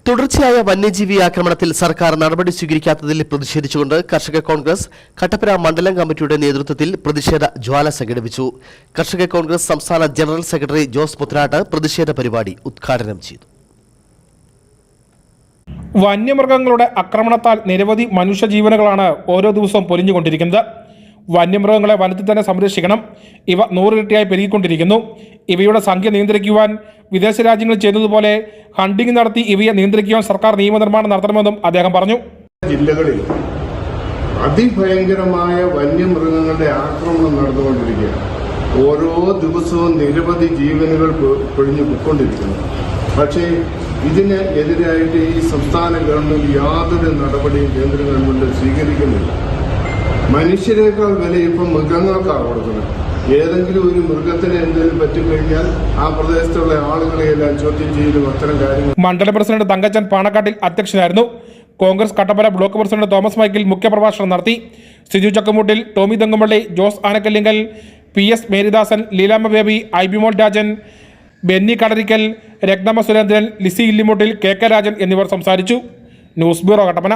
തുടർച്ചയായ വന്യജീവി ആക്രമണത്തിൽ സർക്കാർ നടപടി സ്വീകരിക്കാത്തതിൽ പ്രതിഷേധിച്ചുകൊണ്ട് കർഷക കോൺഗ്രസ് കട്ടപ്പന മണ്ഡലം കമ്മിറ്റിയുടെ നേതൃത്വത്തിൽ പ്രതിഷേധ ജ്വാല സംഘടിപ്പിച്ചു. കർഷക കോൺഗ്രസ് സംസ്ഥാന ജനറൽ സെക്രട്ടറി ജോസ് പുത്തനാട്ട് പ്രതിഷേധ പരിപാടി ഉദ്ഘാടനം ചെയ്തു. വന്യമൃഗങ്ങളുടെ ആക്രമണത്താൽ നിരവധി മനുഷ്യജീവനുകളാണ് ഓരോ ദിവസവും പൊലിഞ്ഞുകൊണ്ടിരിക്കുന്നത്. വന്യമൃഗങ്ങളെ വനത്തിൽ തന്നെ സംരക്ഷിക്കണം. ഇവ 100 ഇരട്ടിയായി പെരുകിക്കൊണ്ടിരിക്കുന്നു. ഇവയുടെ സംഖ്യ നിയന്ത്രിക്കുവാൻ വിദേശ രാജ്യങ്ങൾ ചെയ്യുന്നതുപോലെ ഹണ്ടിംഗ് നടത്തി ഇവയെ നിയന്ത്രിക്കുവാൻ സർക്കാർ നിയമനിർമ്മാണം നടത്തണമെന്നും അദ്ദേഹം പറഞ്ഞു. ജില്ലകളിൽ അതിഭയങ്കരമായ വന്യമൃഗങ്ങളുടെ ആക്രമണം നടന്നുകൊണ്ടിരിക്കുകയാണ്. ഓരോ ദിവസവും നിരവധി ജീവനുകൾ പൊഴിഞ്ഞു പൊയ്ക്കൊണ്ടിരിക്കുന്നു. പക്ഷേ ഇതിന് എതിരായിട്ട് ഈ സംസ്ഥാന ഗവൺമെന്റ് യാതൊരു നടപടിയും കേന്ദ്ര ഗവൺമെന്റ് സ്വീകരിക്കുന്നില്ല. മനുഷ്യരെക്കാൾ വില ഇപ്പം മൃഗങ്ങൾക്കാണ് കൊടുക്കുന്നത്. ഏതെങ്കിലും ഒരു മൃഗത്തിന് എന്തെങ്കിലും പറ്റിക്കഴിഞ്ഞാൽ ആ പ്രദേശത്തുള്ള ആളുകളെയെല്ലാം ചോദ്യം ചെയ്യലും അത്തരം കാര്യങ്ങൾ. മണ്ഡലം പ്രസിഡന്റ് തങ്കച്ചൻ പാണക്കാട്ടിൽ അധ്യക്ഷനായിരുന്നു. Congress Kattappana block president Thomas Michael മുഖ്യപ്രഭാഷണം നടത്തി. സിജു ചക്കമൂട്ടിൽ, ടോമി തെങ്ങുമ്പള്ളി, ജോസ് ആനക്കല്ലിങ്കൽ, PS മേരിദാസൻ, ലീലാമ്മ ബേബി, ഐബിമോൾ രാജൻ, ബെന്നി കളരിക്കൽ, രത്നമ്മ സുരേന്ദ്രൻ, ലിസി ഇല്ലിമുട്ടിൽ, KK രാജൻ എന്നിവർ സംസാരിച്ചു. News bureau Kattappana.